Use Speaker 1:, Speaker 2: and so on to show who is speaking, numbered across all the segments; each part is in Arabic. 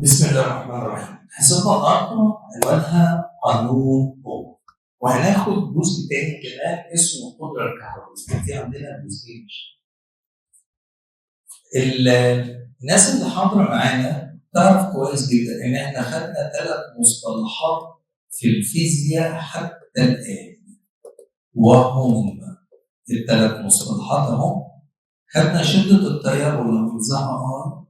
Speaker 1: بسم الله الرحمن الرحيم. حصتنا النهارده عنوانها قانون أوم، وهناخد جزء تاني كمان اسمه القدرة الكهربائية. في عندنا جزئين. الناس اللي حاضرة معانا تعرف كويس جدا إن إحنا خدنا 3 مصطلحات في الفيزياء حتى الآن، وهم ال3 مصطلحات أهو. خدنا شدة التيار ورمزها R،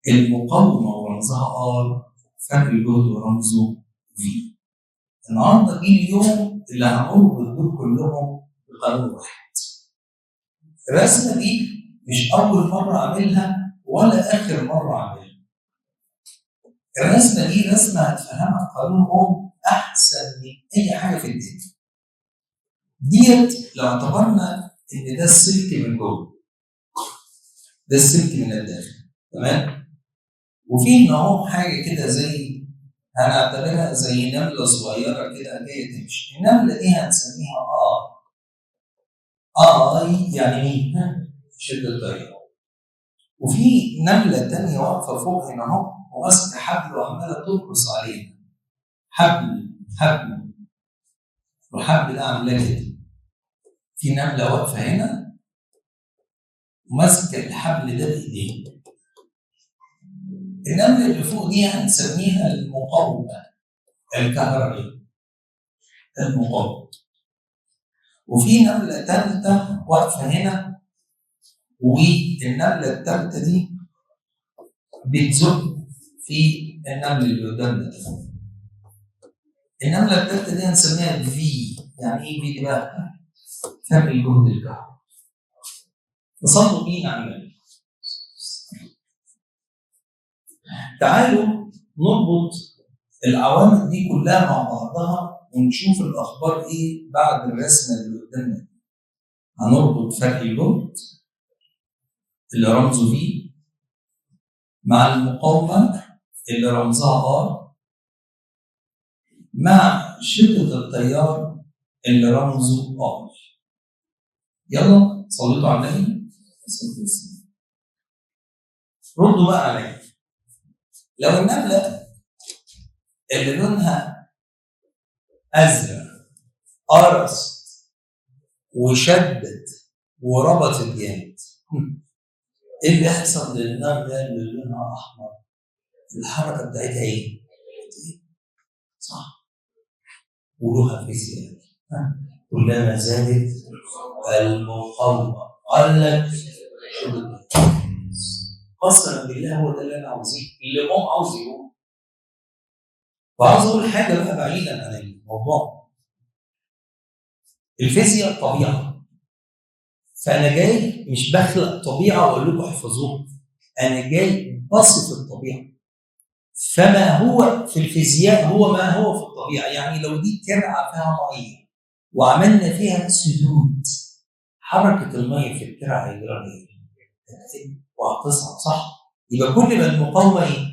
Speaker 1: المقاومة ورمزها R، فرق الجهد ورمزه V. النهارده جه اليوم اللي هنربط دول كلهم بقانون واحد. الرسمة دي مش أول مرة أعملها ولا آخر مرة أعملها. الرسمة دي رسمة هتفهمها قانون أوم أحسن من أي حاجة في الدنيا. ديت لو اعتبرنا إن ده السلك من جوه، ده السلك من الداخل، تمام؟ وفي هنا اهو حاجه كده زي هنعتبرها زي نمله صغيره كده جايه تمشي. النمله دي هنسميها اي يعني مين؟ شده التيار. وفي نمله ثانيه واقفه فوق هنا اهو وماسكه حبل وعماله ترقص عليها. حبل والحبل ده عاملاه كده. في نمله واقفه هنا وماسكه الحبل ده بايديها. النمله اللي فوق دي هنسميها المقاومه الكهربائيه. المقاومه. وفي نملة ثالثة واقفة هنا، والنملة الثالثة دي بتزق في النمل اللي قدامنا ده. النملة الثالثة دي هنسميها في. يعني ايه في دي بقى؟ فرق الجهد الكهربائي. نصلوا بينا على النبي. تعالوا نربط العوامل دي كلها مع بعضها ونشوف الأخبار ايه بعد الرسمة اللي قدامنا دي. هنربط فرق الجهد اللي رمزه V مع المقاومة اللي رمزها R مع شدة التيار اللي رمزه R. يلا صليتوا على النبي. ردوا بقى عليا. لو النملة اللي لونها أزرق قرصت وشدت وربطت جامد، ايه اللي يحصل للنملة اللي لونها أحمر؟ الحركة بتاعتها ايه؟ صح؟ قولوها فيزياء. كلما زادت المقاومة قلت شدة. قسما بالله هو ده اللي انا عاوزيه، اللي هم عاوز يقول. وعاوز اقول حاجه بقى بعيدا عن الموضوع. الفيزياء طبيعه. فانا جاي مش بخلق طبيعه واقول لكم احفظوها. انا جاي بصف الطبيعه. فما هو في الفيزياء هو ما هو في الطبيعه. يعني لو دي ترعه فيها ميه وعملنا فيها سدود، حركه الميه في الترعه هيجرى ايه؟ وهتصعد، صح؟ يبقى كل ما المقاومه ايه؟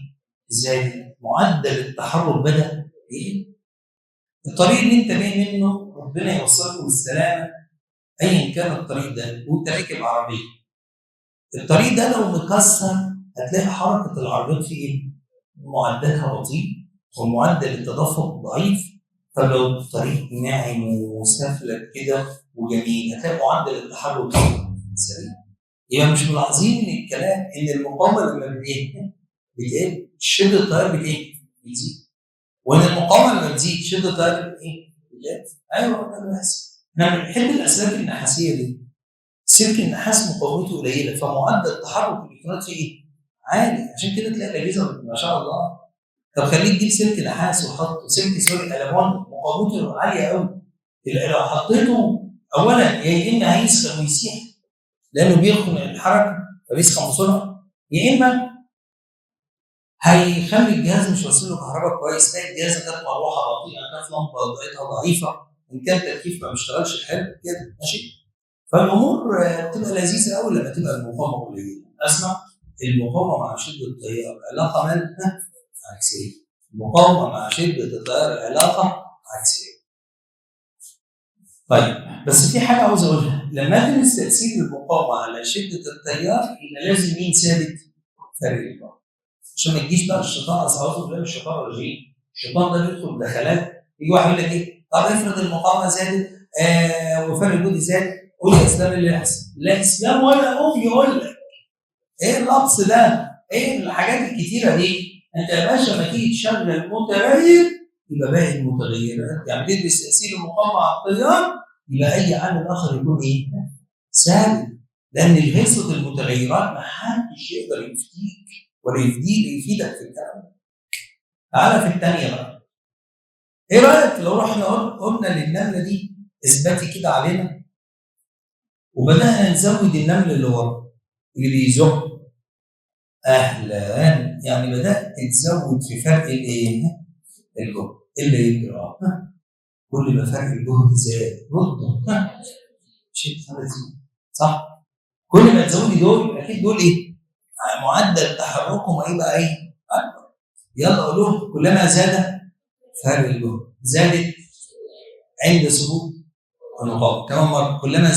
Speaker 1: ازاي؟ معدل التحرك بدا ايه؟ الطريق اللي انت جاي منه ربنا يوصلك بالسلامه ايا كان الطريق ده، وانت راكب عربيه. الطريق ده لو مكسر هتلاقي حركه العربيات فيه ايه؟ معدلها بطيء ومعدل التدفق ضعيف. فلو الطريق ناعم وسافلت كده وجميل هتلاقي معدل التحرك سريع. يبقى مش ملاحظين من الكلام ان المقاومه لما بتقل شده التيار بتزيد. وان المقاومه لما بتزيد شده التيار بتزيد. ايوه ده اللي بيحصل. احنا بنحب الاسلاك النحاسيه دي. سلك النحاس مقاومته قليله فمعدل تحرك الالكترونات فيه عالي، عشان كده تلاقي الاجهزه ما شاء الله. طب خليك تجيب سلك نحاس وحط سلك الالوان مقاومته عاليه قوي. لو حطيته اولا يا اما هيسخن ويسيح لانه بيخنق الحركه فبيسخن بسرعه، يا اما هيخلي الجهاز مش واصل له كهرباء كويس. تلاقي الجهاز كانت مروحه بطيئه، كانت لمبه ضغطتها ضعيفه، ان كان تكييف ما بيشتغلش حلو كده، ماشي. فالامور بتبقى لذيذه قوي لما تبقى المقاومه قليله. اسمع، المقاومه مع شده التيار علاقه مالها عكسيه. المقاومه مع شده التيار علاقه عكسيه. طيب بس في حاجه عاوز اقولها. لما ادرس تاثير المقاومه على شده التيار يبقى لازم مين ثابت؟ فرق الجهد. عشان ما تجيش بقى الشيطان، اصل اعوذ بالله من الشيطان الرجيم. الشيطان ده بيدخل دخلات، يجي واحد يقول لك ايه؟ طب افرض المقاومه زادت وفرق الجهد زاد، قول يا اسلام اللي يحصل. لا اسلام ولا ابوك يقول لك ايه اللبس ده؟ ايه الحاجات الكتيره دي؟ انت يا باشا لما تيجي تشغل متغير يبقى باقي المتغيرات، يعني تدرس تاثير المقاومه على التيار، يبقى اي عامل اخر يكون ايه؟ ثابت. لان الهيصه المتغيرات ما حدش يقدر يفتيك ولا يفيدك في الكلام ده. تعالى في الثانيه بقى. ايه رايك لو رحنا قلنا للنمله دي اثباتي كده علينا، وبدانا نزود النمل اللي ورا اللي بيزق. اهلا، يعني بدات تزود في فرق الايه؟ الجهد. اللي يجرى كل ما فرق الجهد زاد رده شيء ثابت، صح؟ كل ما تزودي دول اكيد دول ايه؟ معدل تحركهم هيبقى ايه؟ اكبر. يلا قولوا كلما زاد فرق الجهد زادت عند ثبوت المقاومه. كمان مره كلما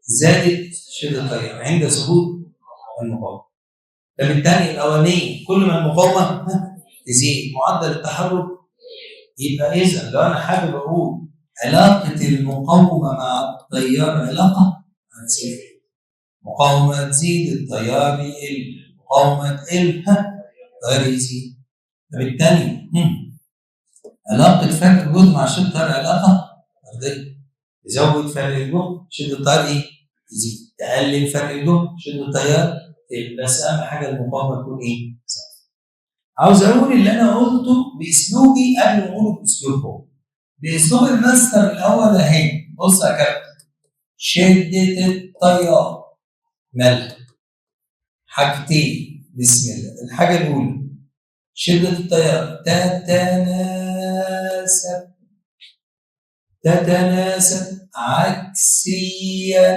Speaker 1: زادت شده التيار عند ثبوت المقاومه. فبالتالي الاولانيه كل ما المقاومه تزيد معدل التحرك. يبقى اذا لو انا حابب اقول علاقه المقاومه مع التيار علاقه هتزيد. مقاومه تزيد التيار يقل، مقاومه تقل التيار يزيد. فبالتالي علاقه فرق الجهد مع شده التيار علاقه فرديه. تزود فرق الجهد شده التيار ايه؟ تزيد. تقلل فرق الجهد شده التيار تقل. بس اهم حاجه المقاومه تكون ايه؟ عاوز اقول اللي انا قلته باسلوبي قبل ما اقوله باسلوبهم. باسلوب الماستر الاول اهي. بص يا كابتن، شده التيار مالها حاجتين. بسم الله. الحاجه الاولى شده التيار تتناسب عكسيا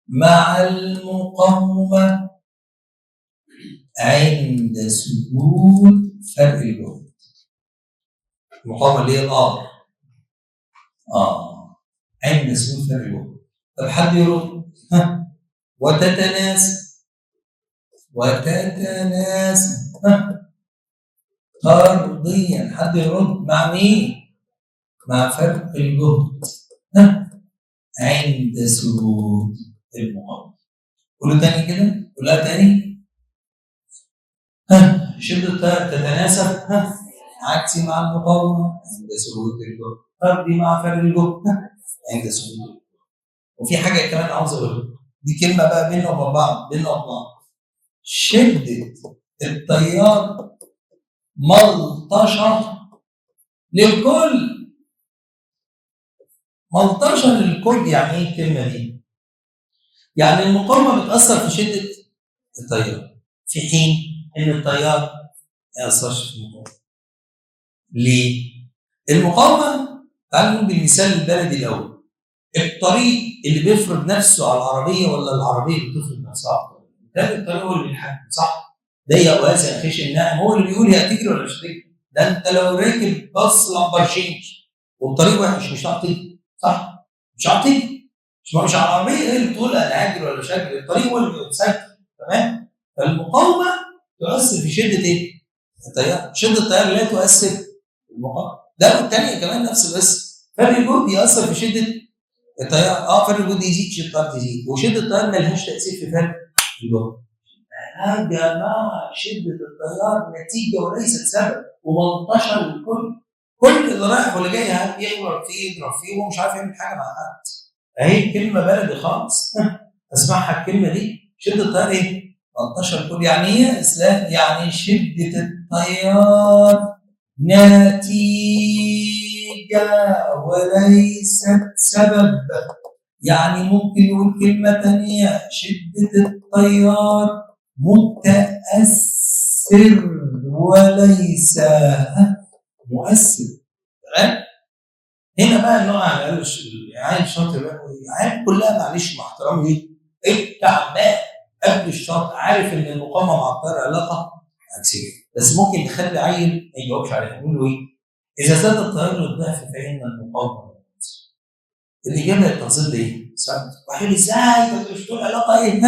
Speaker 1: مع المقاومه عند ثبوت فرق الجهد. المقاومه اللي هي الار عند ثبوت فرق الجهد. طب حد يرد؟ وتتناسب طرديا. حد يرد مع مين؟ مع فرق الجهد عند ثبوت المقاومه. قولوا تاني كده، قولها تاني. شدة التيار تتناسب عكسي مع المقاومة عند ثبوت الجهد، طردي مع فرق الجهد عند ثبوت الجهد. وفي حاجة كمان عاوز أقولها، دي كلمة بقى بيننا وبين بعض. شدة التيار ملطشة للكل. ملطشة للكل يعني إيه الكلمة دي؟ يعني المقاومة بتأثر في شدة التيار في حين إن التيار ما يأثرش في المقاومة. ليه؟ المقاومة، تعالوا نقول بالمثال البلدي الأول. الطريق اللي بيفرض نفسه على العربية ولا العربية اللي بتفرض نفسها على الطريق؟ ده الطريق هو اللي بيتحكم، صح؟ ضيق واسع خشن ناعم هو اللي بيقول هي هتجري ولا مش هتجري. ده انت لو راكب باص لامبرجيني والطريق وحش مش هتعرف تجري، صح؟ مش هتعرف تجري. مش على العربيه هي اللي بتقول انا هجري ولا مش هجري، الطريق هو اللي بيسيطر. تمام؟ فالمقاومه تؤثر في شده ايه؟ التيار. شده التيار لا تؤثر في المقاومه. ده والثانيه كمان نفس القصه. فرق الجهد يأثر في شده التيار. فرق الجهد يزيد شده التيار تزيد، وشده التيار ملهاش تأثير في فرق الجهد. يا جماعه شده التيار نتيجه وليست سبب، ومنتشر للكل. كل اللي رايح واللي جاي يضرب فيه وهو مش عارف يعمل حاجه مع حد. اهي كلمه بلدي خالص اسمعها الكلمه دي. شده التيار ايه؟ منتشر للكل. يعني ايه يا اسلام؟ يعني شده التيار نتيجه وليست سبب. يعني ممكن نقول كلمه ثانيه، شده التيار متأثر وليس مؤثر. تمام؟ هنا بقى النوع على الاقل العيال الشاطر بقى العيال كلها معلش مع احترامي التعبان قبل الشاطر عارف ان المقاومه مع التيار علاقه عكسيه، بس ممكن نخلي عيل ما يجاوبش عليها. نقول له ايه؟ اذا زاد التيار للضعف فان المقاومه. الاجابه التفصيل ايه؟ واحد ازاي؟ انت مش بتقول علاقه ايه؟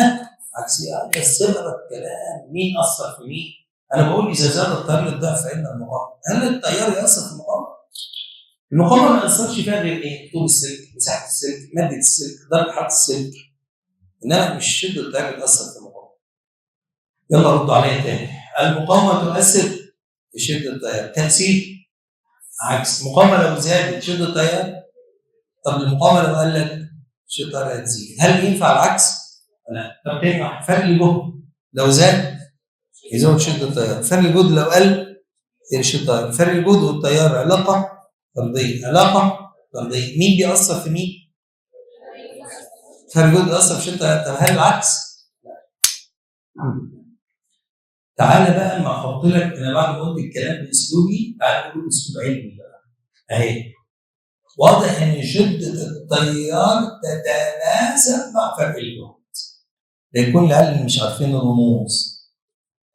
Speaker 1: عكسية. بس اقرا الكلام، مين أثر في مين؟ أنا بقول إذا زاد التيار للضعف فإن المقاومة. هل التيار يأثر في المقاومة؟ المقاومة ما يأثرش فيها غير إيه؟ طول السلك، مساحة السلك، مادة السلك، درجة حرارة السلك. إنما مش شدة التيار اللي تأثر في المقاومة. يلا ردوا عليا تاني. المقاومة تؤثر في شدة التيار. تأثير عكس. المقاومة لو زادت شدة التيار، طب المقاومة لو قلت شدة التيار هتزيد. هل ينفع العكس؟ لا. طب تاني واحد، فرق الجهد لو زاد يزود شدة التيار، فرق الجهد لو قل يقل شدة التيار. فرق الجهد والتيار علاقة طردية، علاقة طردية. مين بيأثر في مين؟ فرق الجهد بيأثر في شدة التيار. طب هل العكس؟ لا. تعالى بقى اما احط لك، انا بعد ما قلت الكلام باسلوبي تعالى نقول اسلوب علمي بقى. اهي واضح ان شده التيار تتناسب مع فرق الجهد. ليكون العيال اللي مش عارفين الرموز،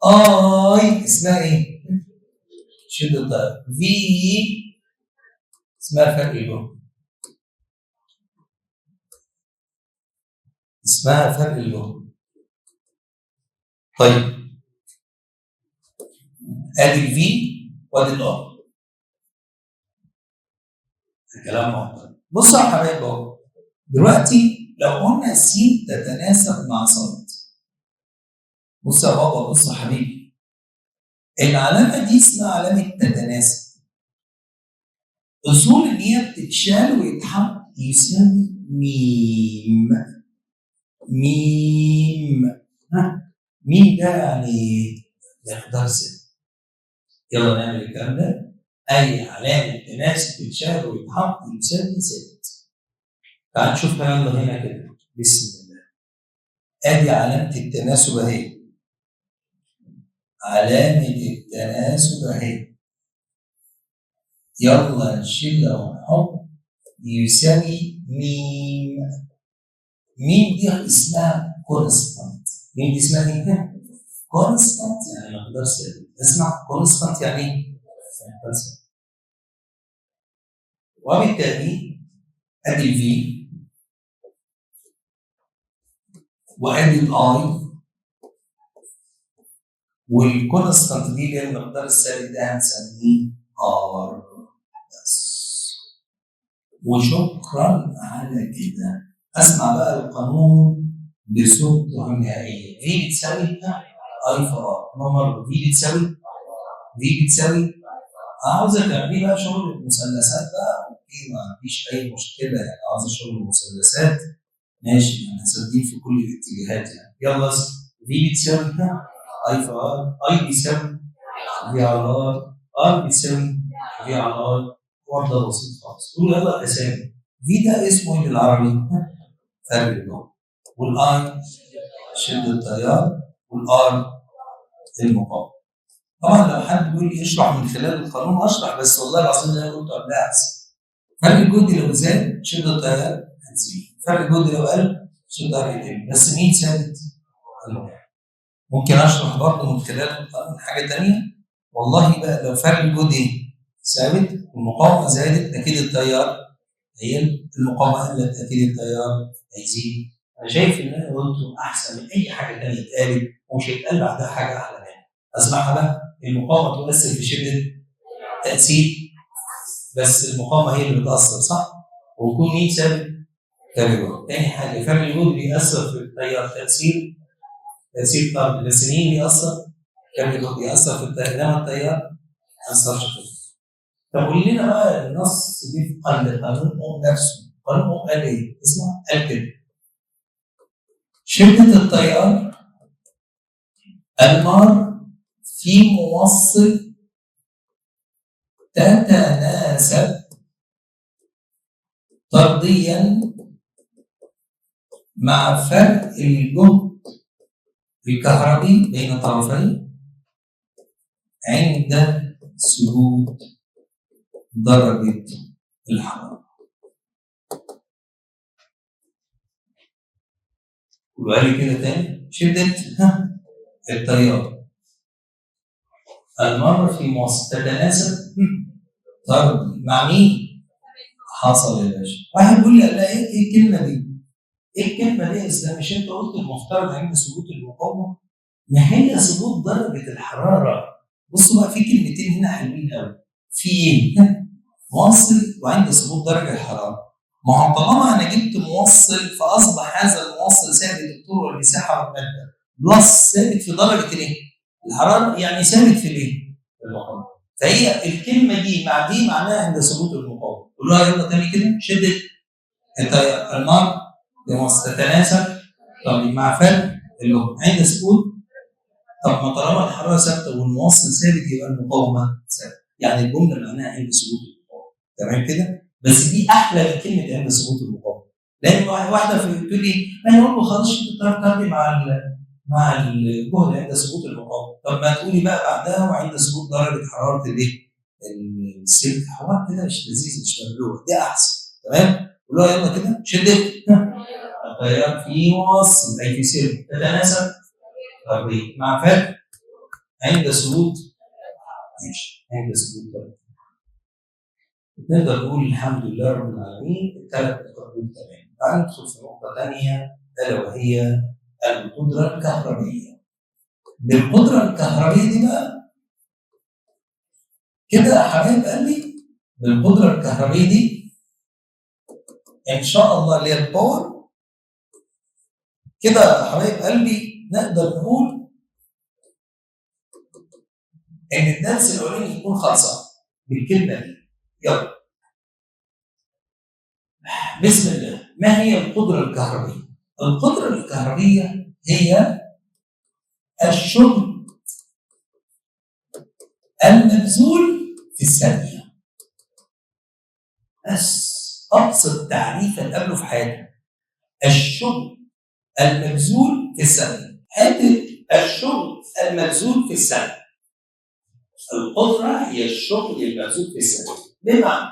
Speaker 1: اي اسمها ايه؟ شده التيار. في اسمها فرق الجهد، اسمها فرق الجهد. طيب ادي الفي وادي الار، الكلام واضح. بصوا يا حبايبي اهو، دلوقتي لو قلنا س تتناسب مع ص، بص يا بابا، بص يا حبيبي، العلامه دي اسمها علامه تتناسب. اصول ان هي بتتشال ويتحط يساوي ميم. ميم، ها ميم ده يعني مقدار صفر. يلا نعمل الكلام ده. اي علامه تناسب تتشال ويتحط يساوي صفر. تعال نشوف بقى، يلا هنا كده بسم الله. ادي علامه التناسب اهي، علامه التناسب اهي. يلا نشيلها ونحط يساوي ميم. ميم دي اسمها كونستانت. ميم دي اسمها ايه؟ كونستانت يعني مقدار ثابت. اسمع، كونستانت يعني ايه؟ مقدار ثابت. وبالتالي ادي الفي وادي الاي والكونستانت دي اللي هي المقدار الثابت ده هنسميه ار بس. وشكرا على كده. اسمع بقى القانون بصورته النهائيه. في بتساوي اي في ار. نمر في بتساوي عاوزه تعملي بقى شغل المثلثات بقى، اوكي ما فيش اي مشكله يعني. عاوزه شغل المثلثات ماشي، احنا سادين في كل الاتجاهات يعني. يلا في بتساوي اي في ار، اي بيساوي في على ار، ار بيساوي في على ار. واحده بسيطه خالص. قول يلا الاسامي. في ده اسمه ايه بالعربي؟ فرق الجهد. والاي شده التيار، والار المقاومه. طبعا لو حد بيقول لي اشرح من خلال القانون اشرح، بس والله العظيم اللي انا قلته قبلها احسن. فرق الجهد لو زاد شده التيار هتزيد، فرق الجهد لو قل شده التيار هيقل، بس مين ثابت؟ ممكن اشرح برضه من خلال القانون حاجه ثانيه. والله بقى لو فرق الجهد ثابت والمقاومه زادت اكيد التيار هيقل، المقاومه قلت اكيد التيار هيزيد. انا شايف ان انا قلته احسن من اي حاجه ثانيه اتقالت، ومش هيتقال بعدها حاجه احلى منها. اسمعها بقى. المقاومه تؤثر في شده تاثير، بس المقاومه هي اللي بتاثر صح؟ ويكون مين ثابت؟ فرق الجهد. تاني حاجه، فرق الجهد بيأثر في التيار تاثير طرد، بس مين بيأثر؟ فرق الجهد بيأثر في التيار، انما التيار ما يأثرش فيه. طب قول لنا بقى النص وفقا لقانون اوم نفسه. قانون اوم قال ايه؟ اسمع، قال كده: شده التيار المار في موصل تتناسب طرديا مع فرق الجهد الكهربي بين طرفين عند ثبوت درجة الحرارة. قولوا لي كده تاني. شدة التيار المر في موصل تتناسب طردي مع مين؟ حصل يا باشا. واحد بيقول لي لا ايه الكلمة دي؟ ايه الكلمه دي يا اسلام؟ مش انت قلت المفترض عند ثبوت المقاومه؟ ما هي ثبوت درجه الحراره. بصوا بقى في كلمتين هنا حلوين قوي. في موصل وعند ثبوت درجه الحراره. ما هو طالما انا جبت موصل فاصبح هذا الموصل ثابت الطول والمساحه والماده بلس ثابت في درجه الايه؟ الحراره، يعني ثابت في الايه؟ المقاومه. فهي الكلمه دي مع دي معناها عند ثبوت المقاومه. قولوها يلا تاني كده. شده النار تتناسب طب مع فرق اللي هو عند ثبوت. طب ما طالما الحراره ثابته والموصل ثابت يبقى المقاومه ثابته. يعني الجمله معناها عند ثبوت المقاومه. تمام كده؟ بس دي احلى من كلمه عند ثبوت المقاومه. لان واحده تقول لي ما يقول له خلاص انت بتعرف تربي مع الجهد عند ثبوت المقاومه. طب ما تقولي بقى بعدها وعند ثبوت درجه حراره الايه؟ السلك. حوار كده مش لذيذ مش مملوك. دي احسن. تمام؟ قولوها يلا كده. شدت التيار في وصل اي في سلك تتناسب تربية مع فرق عند ثبوت. ماشي عند ثبوت درجة. نقدر نقول الحمد لله رب العالمين الثلاث نقاط دول تمام. تعالوا ندخل في نقطة ثانية ألا وهي القدرة الكهربية. بالقدرة الكهربية دي بقى كده يا حبايب قلبي، بالقدرة الكهربية دي إن شاء الله اللي هي الباور كده يا حبايب قلبي نقدر نقول إن الدرس الأولاني يكون خلصان بالكلمة دي. يلا بسم الله. ما هي القدرة الكهربية؟ القدرة الكهربية هي الشغل المبذول في الثانية. بس أبسط تعريف قبله في حياتنا الشغل المبذول في الثانية. حتة الشغل المبذول في الثانية. القدرة هي الشغل المبذول في الثانية. بمعنى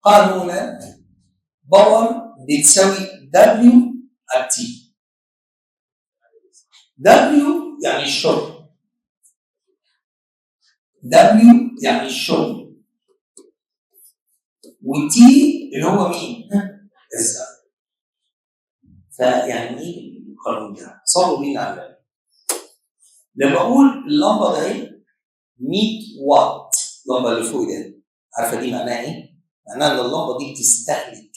Speaker 1: قانونا باور بتساوي دبليو على تي. دبليو يعني الشغل. دبليو يعني الشغل. وتي اللي هو مين؟ الزمن. فيعني ايه القانون ده؟ صلوا بينا على النبي. لما اقول اللمبه ده 100 واط، اللمبه اللي فوق ده عارفه دي معناها ايه؟ معناها ان اللمبه دي بتستهلك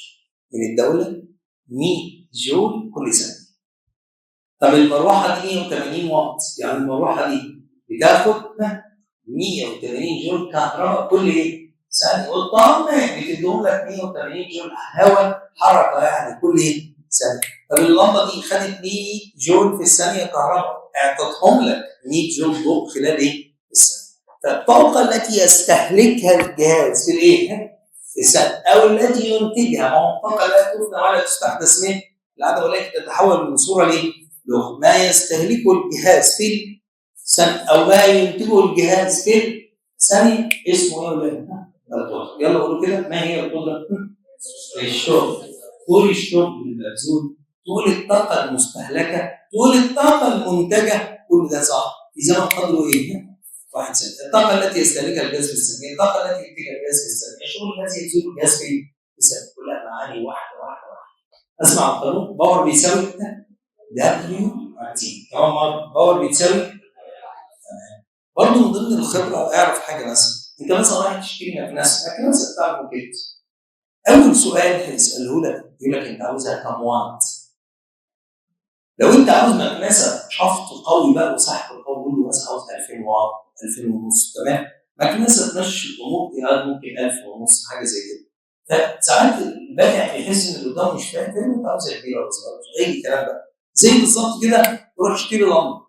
Speaker 1: من الدوله 100 جول كل سنه. طب المروحه دي 180 واط، يعني المروحه دي بتاخد 180 جول كهرباء كل ايه؟ ثانيه. والطعم بتديهم لك 180 جول هواء حركه يعني كل ايه؟ ثانيه. طب اللمبه دي خدت 100 جول في الثانيه كهرباء، اعطتهم لك 100 جول ضوء خلال ايه؟ الثانيه. فالطاقه التي يستهلكها الجهاز في الايه؟ في الثانيه او التي ينتجها، ما هو الطاقه لا تفنى ولا تستحدث من العدم ولكن تتحول من صوره لايه؟ ما يستهلكه الجهاز في الثانيه او ما ينتجه الجهاز في الثانيه اسمه ايه ولا القدره. يلا قولوا كده. ما هي القدره؟ الشغل. طول الشغل المبذول، طول الطاقه المستهلكه، طول الطاقه المنتجه، كل ده صح. في زمن قدره ايه؟ 1 سنه. الطاقه التي يستهلكها الجهاز في الثانيه، الطاقه التي ينتجها الجهاز في الثانيه، الشغل الذي يبذله الجهاز في الثانيه. كلها معاني واحده واحده واحده. اسمع القانون. باور بيساوي دبليو على تي. كمان مره باور بتساوي تمام. برضه من ضمن الخبره اعرف حاجه مثلا. انت مثلا رايح تشتري مكنسه بتاع الموكيت. اول سؤال هيساله لك يقول لك انت عاوزها كام واط؟ لو انت عاوز مكنسه شفط قوي بقى وسحب قوي قول له مثلا عاوز 2000 واط 2000 ونص. تمام. مكنسه تمشي الامور ممكن 1000 ونص حاجه زي كده. فساعات البائع بيحس ان اللي قدامه مش فاهم انت عاوزها كبيره ولا صغيره. مش اي الكلام ده. زي بالظبط كده تروح تشتري لمبه.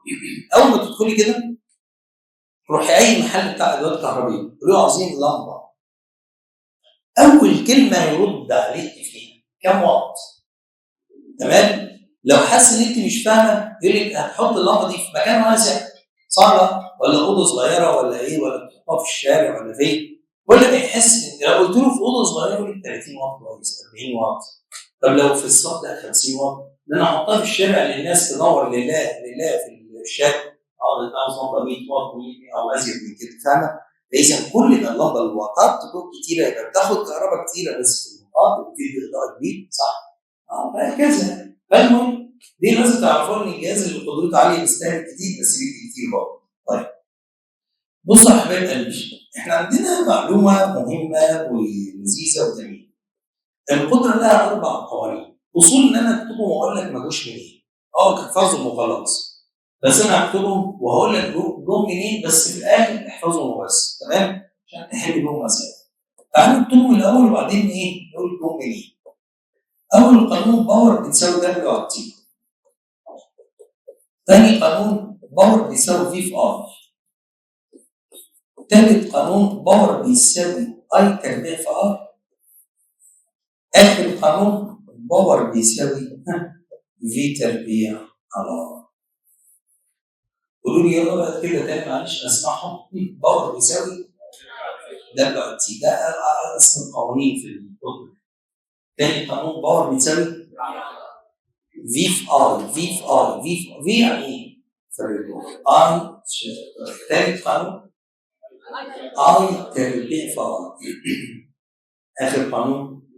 Speaker 1: اول ما تدخلي كده تروحي اي محل بتاع ادوات كهربائيه تقول له عاوزين لمبه. اول كلمه يرد عليك فيها كام واط؟ تمام؟ لو حاسس ان انت مش فاهمه يقول لك هتحط اللمبه دي في مكان واسع صاله ولا اوضه صغيره ولا ايه ولا تحطها في الشارع ولا فين؟ ولا بيحس ان لو قلت له في اوضه صغيره يقول لك 30 واط كويس 40 واط. طب لو في الصف لا 50 واط. ده انا احطها في الشارع للناس تنور لله في الشارع. ده عاوز لمبه 100 واط او ازيد من كده. فاهمه؟ فاذا كل ما اللمبه الواطات تكون كتيره يبقى بتاخد كهرباء كتيره بس في بتدي اضاءه جديد صح؟ وهكذا. فالمهم دي لازم تعرفوا ان الجهاز اللي قدرته عاليه بيستهلك كتير بس بيدي كتير برضه. طيب بصوا يا حبايب قلبي، احنا عندنا معلومه مهمه ولذيذه وجميله. القدره لها 4 قوانين، اصول ان انا اكتبهم واقول لك ما جوش منين. احفظهم وخلاص. بس انا هكتبهم وهقول لك جم منين، بس في الاخر احفظهم وبس، تمام؟ عشان تحل بيهم مسائل. تعالوا نكتبهم الاول وبعدين نقول جم منين. اول قانون باور بتساوي دبليو على تي. ثاني قانون باور بيساوي في في ار. ثالث قانون باور بيساوي اي تربيع في ار. اخر قانون باور بيساوي في تربيع على ار. قولوا لي يلا بقى كده تاني معلش اسمعهم. باور بيساوي دبليو على تي، ده اصل القوانين في الكتب. ثاني قانون باور بيساوي في في ار. في يعني ايه؟ اي. ثالث قانون اي تربيع في ار. اخر قانون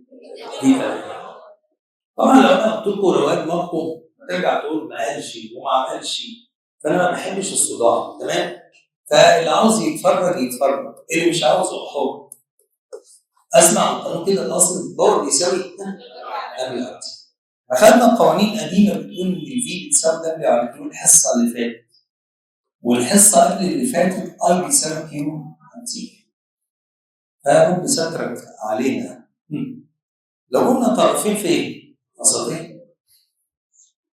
Speaker 1: في تربيع. طبعا لو انا قلت لكم رواد دماغكم ترجع تقول ما قالش وما عملش، فانا ما بحبش الصداع، تمام؟ فاللي عاوز يتفرج يتفرج، اللي مش عاوز حر. اسمع القانون كده الاصل الدور بيساوي دبليو على تي. اخذنا قوانين قديمه بتقول ان الفي بتساوي دبليو على كيو الحصه اللي فاتت، والحصه قبل اللي فاتت اي بيساوي كيو على تي. فرب سترك علينا. لو قلنا طرفين فين؟ وسطين.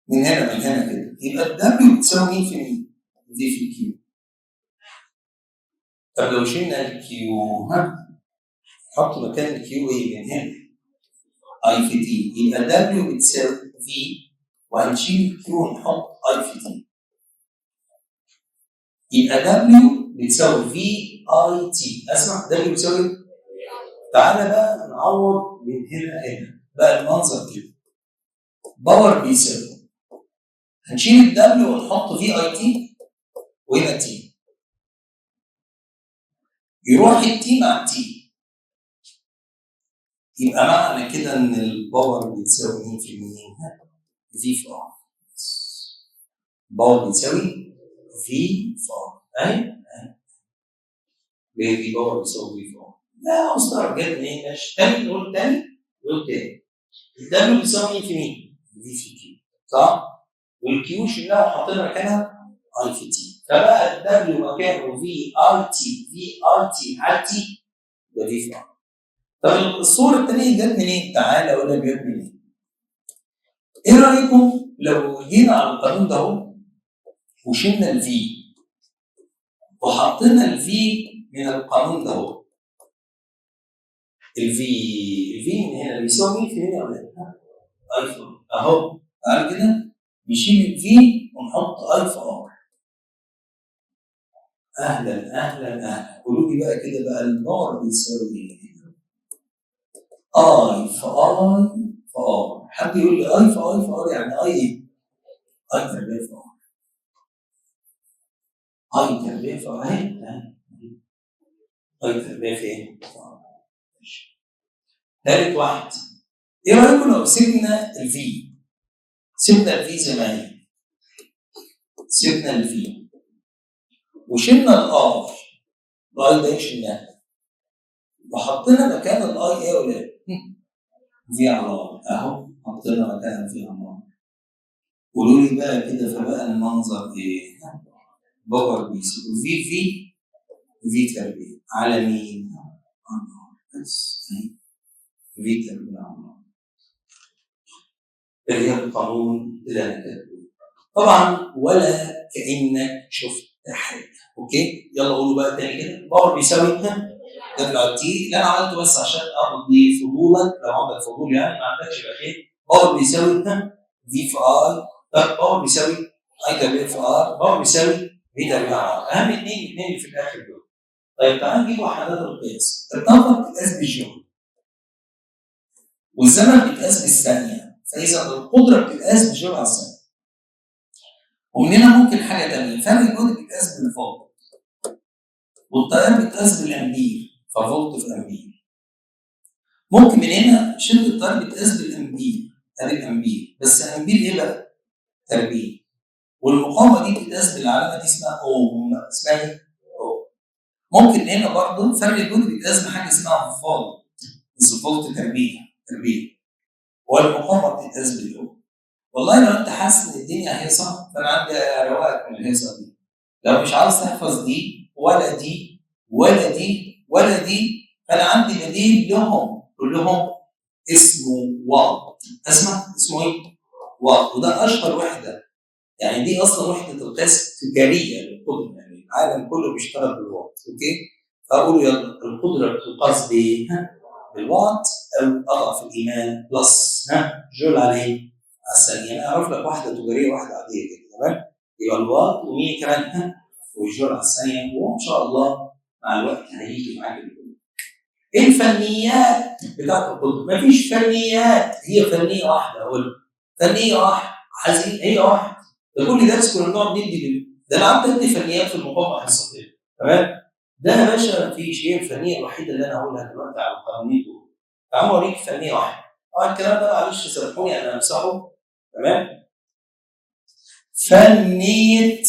Speaker 1: من هنا كده، يبقى الدبليو بتساوي مين في مين؟ في كيو. طب لو شلنا الكيو حط مكان الكيو ايه من هنا؟ اي في تي. يبقى دبليو بتساوي في، وهنشيل الكيو ونحط اي في تي. يبقى دبليو بتساوي في اي تي. اسمع، دبليو بتساوي، تعالى بقى نعوض من هنا بقى المنظر كده. باور بيساوي، هنشيل الدبليو ونحط في اي تي وهنا تي، يروح التي مع التي. يبقى معنى كده ان الباور بتساوي مين في مين؟ في في ار. باور بتساوي في في ار. اهي ليه في باور بتساوي في في ار؟ لا مستغرب جدا ايه؟ ماشي، تاني نقول تاني. الدبليو بتساوي مين في مين؟ في كيو، صح؟ والكيو شلناها وحطينا مكانها اي في تي، فبقى الدبليو مكانه في ار تي على تي، ده في في ار. طب الصوره الثانيه جت منين؟ تعالى اقول لك جت منين. ايه رايكم لو جينا على القانون ده اهو وشلنا الفي وحطينا الفي من القانون ده اهو. الفي من هنا بيساوي مين في هنا يا ولاد؟ اي في ار اهو. تعالى كده نشيل الفي ونحط اي في ار. اهلا قولوا لي بقى كده بقى الباور بيساوي ايه؟ اي في ار. حد يقول لي اي في ار يعني اي ايه؟ اي تربيع في ار. اي تربيع في ار اهي. اي تربيع في ايه؟ ثالث واحد. ايه رايكم لو سيبنا الفي؟ سيبنا الفي زي ما هي. سيبنا الفي وشلنا الار. الاي ده شلناه وحطينا مكان الاي ايه يا ولاد؟ في على ار اهو. حطينا مكانها في على ار. قولوا لي بقى كده فبقى المنظر ايه؟ باور بيساوي في تربيع على مين؟ بس في تربيع على ار. اللي هي القانون اللي انا كاتبه. طبعا ولا كانك شفت حاجه. اوكي؟ يلا قولوا بقى تاني كده. باور بيساوي دبليو على تي. اللي انا عملته بس عشان اقضي فضولك، لو عندك فضول يعني ما عندكش يبقى خير. باور بيساوي في في اي. طب باور بيساوي اي تربيع في ار. باور بيساوي في تربيع على ار. اهم اثنين اللي في الاخر دول. طيب تعال نجيب وحدات القياس. الطاقه بتتقاس بالجول والزمن بيتقاس بالثانيه، فاذا القدره بتتقاس بالجول على الثانيه. ومن هنا ممكن حاجه ثانيه، فرق الجهد بيتقاس بالفولت والتيار بيتقاس بالامبير، ففولت في امبير. ممكن من هنا شده التيار بتقاس بالامبير، ادي الامبير، بس امبير ايه بقى؟ تربيع. والمقاومه دي بتتقاس بالعلامه دي اسمها اوم، اسمها ايه؟ اوم. ممكن هنا برضه فرق الجهد بيتقاس بحاجه اسمها فولت، بس فولت تربيع. والمقاومه بتتقاس بالاوم. والله لو انت حاسس ان الدنيا هيصه فانا عندي رواقك من الهيصه دي. لو مش عاوز تحفظ دي ولا دي ولا دي ولا دي، فانا عندي بديل لهم كلهم اسمه واط. اسمه ايه؟ واط، وده اشهر وحده. يعني دي اصلا وحده القياس تجاريه للقدره، يعني العالم كله بيشتغل بالواط. اوكي؟ فاقولوا يلا القدره تقاس بايه؟ بالواط، او اضعف الايمان بلس جول عليه على الثانيه. انا اعرف لك واحده تجاريه واحده عاديه كده، تمام؟ يبقى الواط و100 كمان والجول على الثانيه، وان شاء الله مع الوقت هيجي معاك الكل. ايه الفنيات بتاعت القدره؟ مفيش فنيات، هي فنيه واحده. اقول فنيه واحده حزين، هي واحده. ده كل درس كنا بنقعد ندي ده انا قعدت ادي فنيات في المقاومه حصتين، تمام؟ ده يا باشا مفيش. هي الفنيه الوحيده اللي انا هقولها دلوقتي على القوانين دول. تعالوا اوريك فنيه واحده. الكلام ده معلش سامحوني انا همسحه، تمام؟ فنيه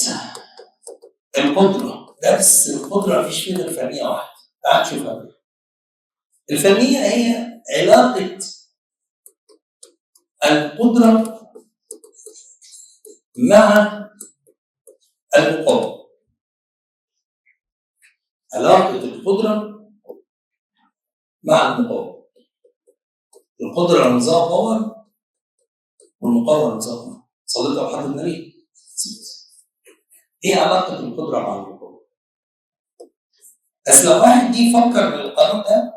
Speaker 1: القدره، درس القدره مفيش فيه غير فنيه واحده. تعال نشوفها. الفنيه هي علاقه القدره مع المقاومه. علاقه القدره مع المقاومه. القدره رمزها باور والمقاومه رمزها باور. صليت على حضرة النبي. ايه علاقه القدره مع المقاومه؟ بس لو واحد جه يفكر بالقانون ده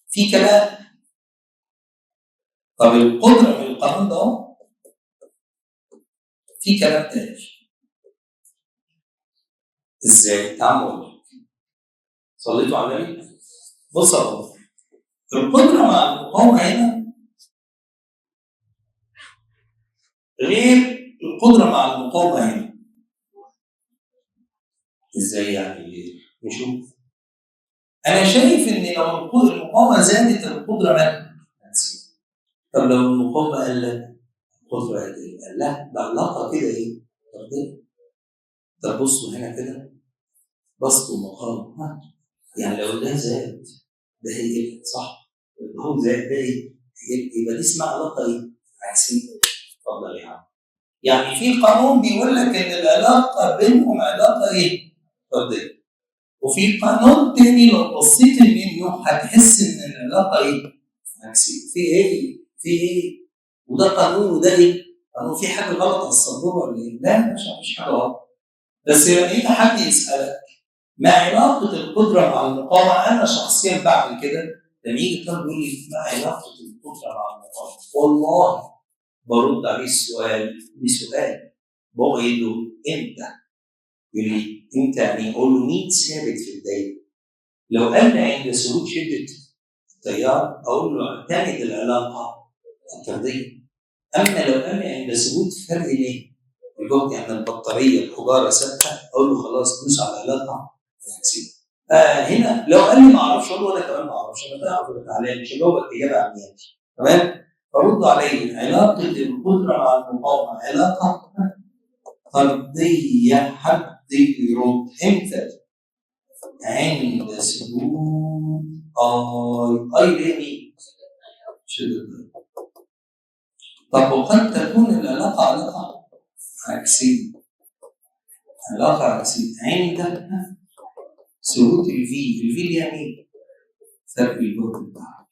Speaker 1: في كلام. طب القدره من القانون ده في كلام تاني. ازاي؟ تعالوا اقول لك. صليتوا على النبي؟ بص يا بابا، القدره مع المقاومه هنا غير القدره مع المقاومه هنا. ازاي يعني؟ نشوف. انا شايف ان لو المقاومه زادت القدره مالها؟ طب لو المقاومه قلت القدره قلت، لا ده علاقه كده ايه؟ طب بصوا هنا كده، بسط ومقاومه، يعني لو ده زاد ده هيقل، صح؟ هو زاد ده يبقى دي اسمها علاقه ايه؟ عكسيه. اتفضل يا عم. يعني في قانون بيقول لك ان العلاقه بينهم علاقه ايه؟ فرديه. وفي قانون تاني لو بصيت منه هتحس ان العلاقه ايه؟ عكسيه. في ايه؟ في ايه؟ وده قانون وده ايه؟ قانون. في حاجه غلط على السبوره ولا ايه؟ لا مش حاجه غلط. بس لما يجي حد يسالك ما علاقه القدره مع المقاومه، انا شخصيا بعمل كده. لما يجي طالب يقول لي ما علاقه القدره مع المقاومه؟ والله برد عليه السؤال بسؤال. بقول له امتى؟ يقول لي امتى يعني؟ اقول له مين ثابت في الدايره؟ لو قال لي عند ثبوت شده التيار اقول له اعتمد العلاقه الطرديه. اما لو قال لي عند ثبوت فرق ليه؟ الجهد يعني البطاريه الحجاره ثابته، اقول له خلاص دوس على العلاقه العكسيه. هنا لو قال لي ما اعرفش اقول له انا كمان ما اعرفش، انا تعرف ولا تعالى مش هجاوبك اجابه عميانيه، تمام؟ فرد عليه علاقه القدره مع المقاومه علاقه طرديه. حد يرد امتى؟ عند ثبوت اي ليه مين؟ شدة. طب وقد تكون العلاقه علاقه عكسيه. علاقه عكسيه عند ثبوت الفي اللي هي مين؟ فرق الجهد بتاعها.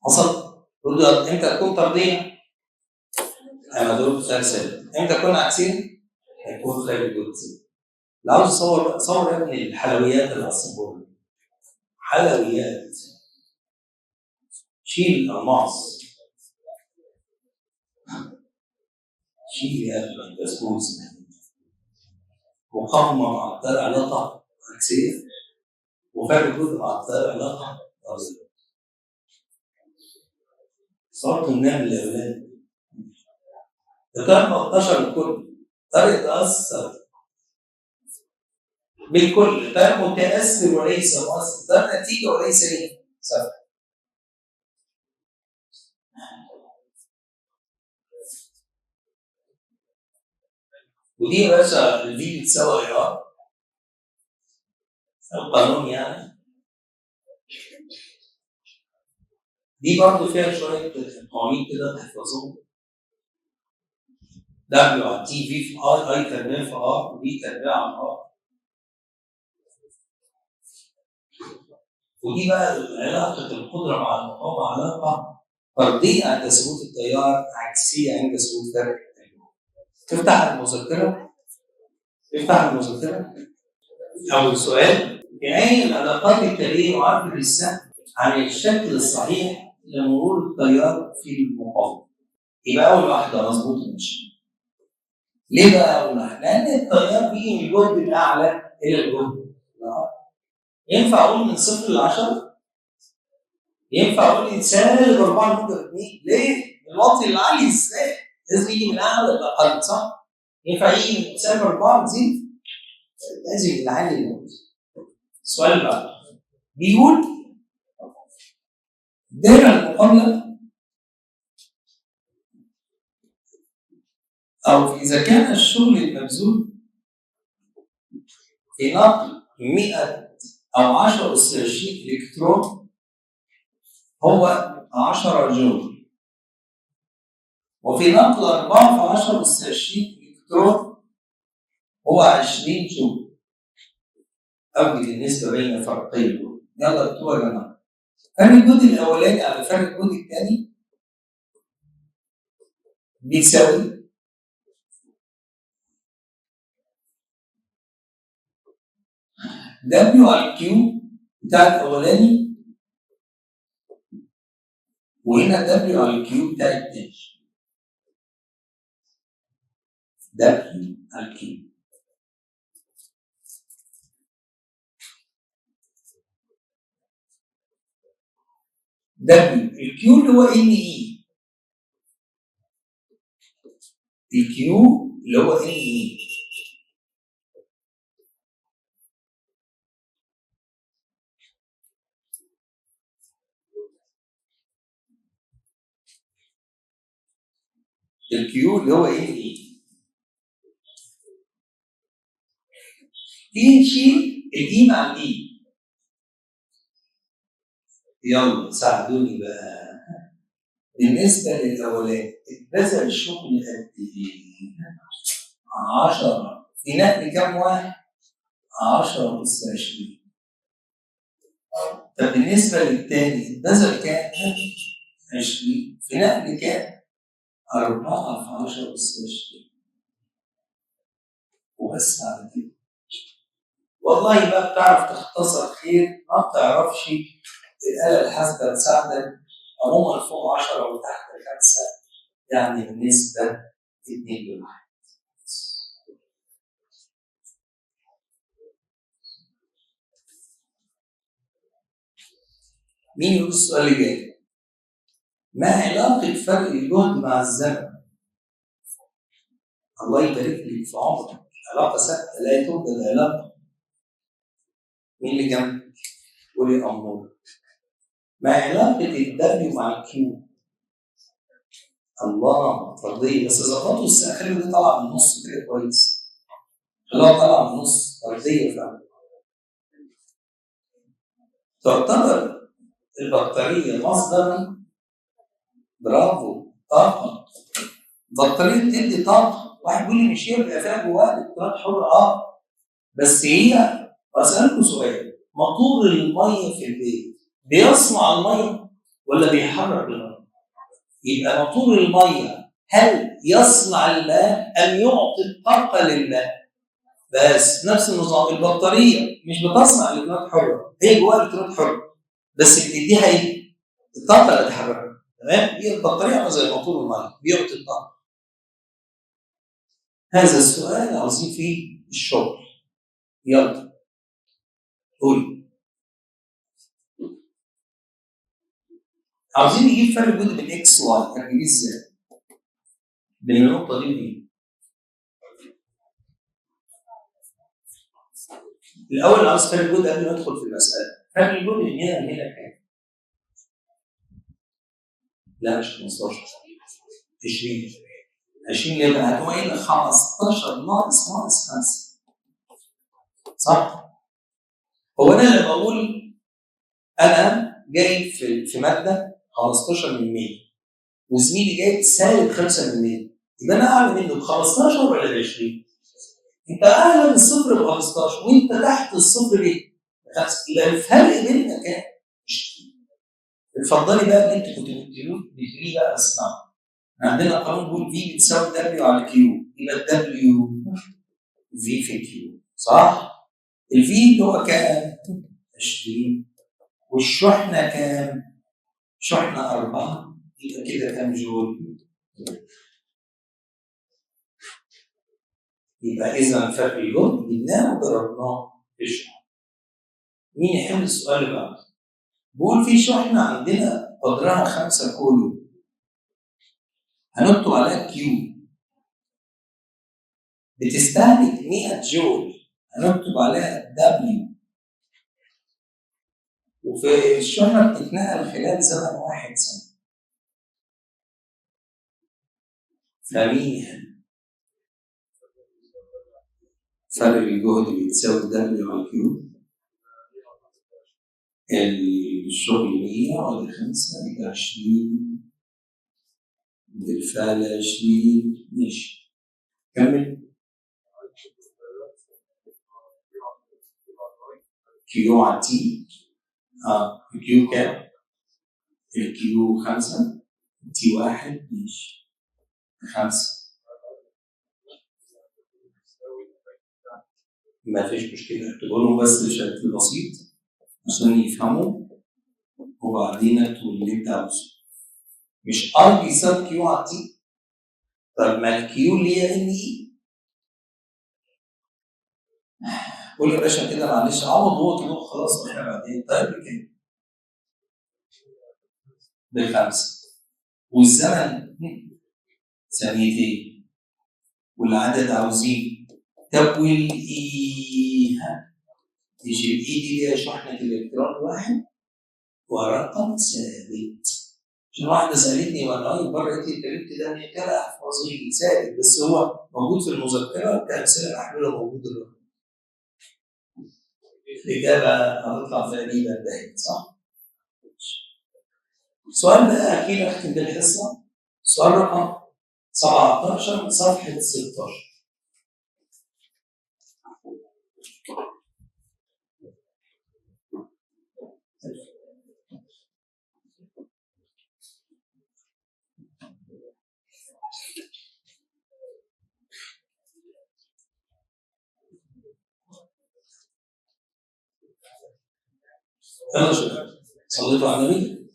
Speaker 1: حصل؟ رد امتى تكون طرديه؟ انا ضربت مثال ثابت. امتى تكون عكسيه؟ هيكون خارج الجهد. لو عاوز تصور صور يا ابني الحلويات اللي على السبوره. حلويات. شيل الألماس، شيل يا ابني البسبوس. مقاومة مع التيار علاقة عكسية، وفرق جهد مع التيار علاقة طردية. صورة النمل يا ولاد. ده كان 13 الكل. طريق تأثر بالكل، ده متاثر وليس مؤثر، ده نتيجه وليس ايه؟ سبب. ودي يا باشا دي بتساوي ايه؟ القانون يعني. دي برضه فيها شويه قوانين كده تحفظوهم. دبليو على تي في ار، اي تربيع في ار، ودي تربيع على ار. ودي بقى علاقه القدره مع المقاومه علاقه فرديه عند ثبوت التيار، عكسيه عند ثبوت فرق التيار. تفتح المذكره، افتح المذكره. اول سؤال: بعين العلاقات التاليه يعبر السهم عن الشكل الصحيح لمرور التيار في المقاومه. يبقى اول واحده مظبوطه ماشي. ليه بقى اول واحده؟ لان التيار بيجي من الجهد الاعلى الى الجهد الاقل. ينفع اقول من 0 ل 10؟ ينفع اقول من سالب 4 موجب 2؟ ليه؟ الواطي العالي ازاي؟ لازم يجي من اعلى للاقل صح؟ ينفع يجي من سالب 4 تزيد؟ لازم من العالي للواطي. السؤال اللي بعده بيقول دايره المقابله، او اذا كان الشغل المبذول في نقل 100 او 10 اس 20 الكترون هو 10 جول، وفي نقل 4 في 10 اس 20 الكترون هو 20 جول. اوجد النسبه بين الفرقين دول. يلا اكتبوا يا جماعه. فرق الجهد الاولاني على فرق الجهد الثاني بيساوي دبليو على الكيو بتاع الاولاني، وهنا دبليو على الكيو بتاع الثاني. دبليو على الكيو. دبليو الكيو اللي هو ان اي، الكيو اللي هو ان اي، الكيو اللي هو ان اي. دي نشيل الاي مع الاي. يلا ساعدوني بقى. بالنسبه للاولاني اتبذل الشغل قد ايه؟ 10 في نقل كام واحد؟ 10 اس 20. طب بالنسبه للثاني اتبذل كام؟ 20 في نقل كام؟ 4 في 10 اس 20. وبس على كده. والله بقى بتعرف تختصر خير، ما بتعرفش الآلة الحاسبة تساعدك. عموما فوق 10 وتحت 5 يعني بالنسبة 2 لواحد. مين يقول السؤال اللي جاي؟ ما علاقة فرق الجهد مع الزمن؟ الله يبارك لك في عمرك. علاقة ثابتة لا توجد علاقة. مين اللي جنبك؟ قولي أمور. ما علاقة الدبليو مع الكيو؟ الله فرضية، بس ظبطوا الساخرة دي طالعة من النص كده كويس. خلاها طالعة من النص فرضية فعلا. تعتبر البطارية مصدرا، برافو، طاقة. البطارية بتدي طاقة. واحد يقول لي مش هي بيبقى فيها جواها الكترونات حرة؟ بس هي. أسألكم سؤال: موتور المية في البيت بيصنع المية ولا بيحرك المية؟ يبقى موتور المية هل يصنع الماء أم يعطي الطاقة للماء؟ بس نفس النظام. البطارية مش بتصنع الكترونات حرة، هي جواها الكترونات حرة، بس بتديها ايه؟ الطاقة اللي تحركها. تمام؟ هي البطارية عاملة زي موتور المية، بيعطي الطاقة. هذا السؤال عاوزين فيه الشغل. يلا قول. عاوزين نجيب فرق جهد بين اكس واي، هنجيبيه ازاي؟ بين النقطة دي ودي. الاول عاوز فرق الجهد قبل ما ندخل في المساله. فرق الجهد من هنا لهنا كام؟ لا مش 15 20 20 ليه بقى؟ هتقوم قايل 15 ناقص 5 صح؟ هو انا لما بقول انا جايب في ماده 15 من 100 وزميلي جايب سالب 5 من 100 يبقى انا اعلى منه ب 15 ولا ب 20؟ انت اعلى من الصفر ب 15 وانت تحت الصفر ليه؟ الفرق بيننا كام؟ اتفضلي بقى اللي انت كنت بتقوليه بقى اسمعوا. عندنا قانون بيقول في بتساوي دبليو على كيو، يبقى الدبليو في في كيو صح؟ الفي اللي هو كام؟ 20 والشحنه كام؟ شحنه 4 يبقى كده كام جول؟ يبقى اذا فرق الجهد جبناه وضربناه في الشحنه. مين يحل السؤال اللي بعده؟ بقول في شحنه عندنا قدرها 5 كولو هنكتب عليها كيو بتستهلك 100 جول هنكتب عليها دبليو وفي الشحنه بتتنقل خلال زمن 1 سنه. فمين يحل؟ فرق الجهد بيتساوي دبليو على كيو الشغل 100 ولا 5 يبقى 20 بالفعل 20 ماشي. كمل. كيو على تي الكيو كام؟ الكيو 5 تي 1 ماشي 5 ما فيش مشكلة. اكتبوا لهم بس بشكل بسيط عشان يفهموا وبعدين اكتب اللي انت عاوزه. مش ار بيساوي كيو على تي. طب ما الكيو اللي هي ان اي قول يا باشا كده معلش عوض هو كده خلاص واحنا بعدين. طيب بكام؟ بالخمسه والزمن ثانيتين والعدد عاوزين. طب والاي تيجي الاي دي هي شحنه الالكترون واحد ورقم ثابت. عشان واحده سالتني والله بره قالت لي الكلمت ده ان كده احفظي ثابت بس هو موجود في المذكره كامثله محلوله موجود دلوقتي. الاجابه هتطلع تقريبا دايما صح؟ السؤال ده اكيد اختم بيه الحصه. سؤال رقم 17 صفحه 16. يلا شباب صليتوا على النبي.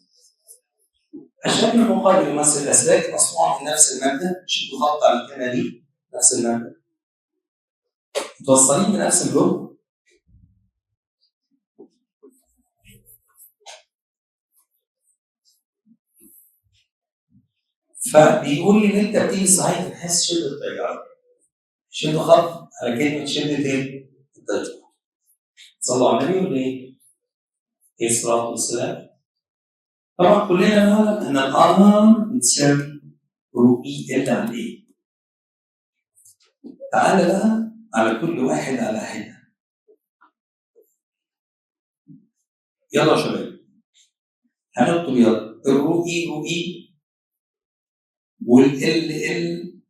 Speaker 1: الشكل المقابل يمثل اسلاك مصنوعه من نفس الماده. شدوا خط على الكلمه دي نفس الماده متوصلين بنفس الجهد فبيقول لي ان انت بتيجي صحيح تحس شده التيار. شدوا خط على كلمه شده ايه؟ التيار. صلوا على النبي ولا ايه؟ عليه الصلاه والسلام. طبعا كلنا نعلم ان الار بتساوي رو اي ال على ايه؟ تعالى بقى على كل واحد على حده. يلا يا شباب هنكتب يلا الرو اي والال ال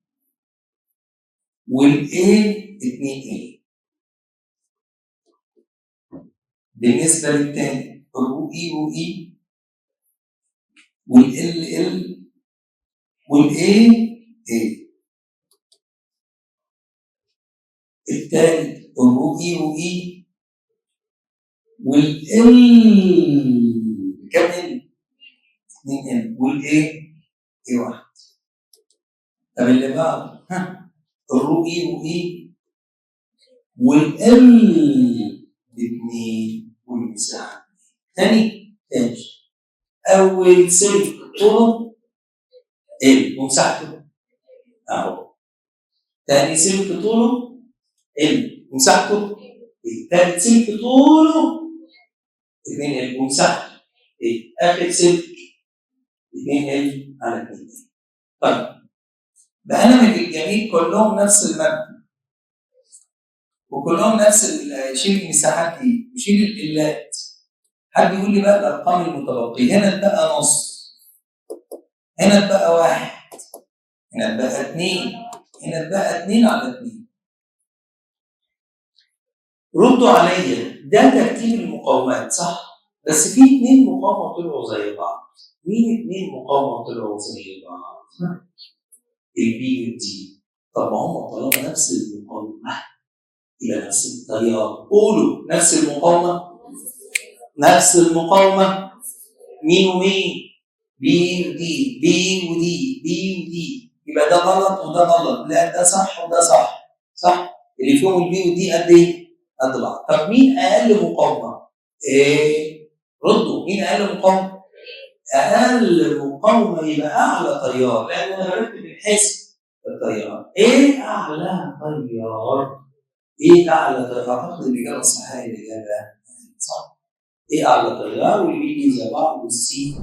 Speaker 1: والاي 2 اي. بالنسبه للتاني الرو اي والال ال والاي اي. الثالث الرو اي والال كام ال؟ 2 ال والاي اي 1. طب اللي بعده الرو اي والال ب2 والمساحه تاني. اول سلك طوله ال ومساحته اهو. تاني سلك طوله ال ومساحته الثالث سلك طوله 2 ال ومساحته اخر سلك 2 ال على 2 ال. طيب بقى الجميل كلهم نفس المبنى وكلهم نفس شيل المساحات دي وشيل الالات. حد يقول لي بقى الارقام المتبقيه، هنا اتبقى نص، هنا اتبقى 1، هنا اتبقى 2، هنا اتبقى 2 على 2. ردوا عليا، ده ترتيب المقاومات صح؟ بس في 2 مقاومه طلعوا زي بعض. مين 2 مقاومه طلعوا زي بعض؟ البي والدي. طب ما هم طالما نفس المقاومه يبقى نفس التيار. قولوا نفس المقاومه، نفس المقاومه. مين ومين؟ بي ودي، بي ودي، بي ودي. يبقى ده غلط وده غلط، لا ده صح وده صح. صح؟ اللي فيهم البي ودي قد ايه؟ قد بعض. طب مين اقل مقاومه؟ ردوا، مين اقل مقاومه؟ اقل مقاومه يبقى اعلى تيار، لان انا برتب الحسب التيار. ايه اعلى تيار؟ ايه اعلى تيار؟ اعتقد الاجابه الصحيحه الاجابه صح. ايه اعلى تيار؟ والبي دي زي بعض والسي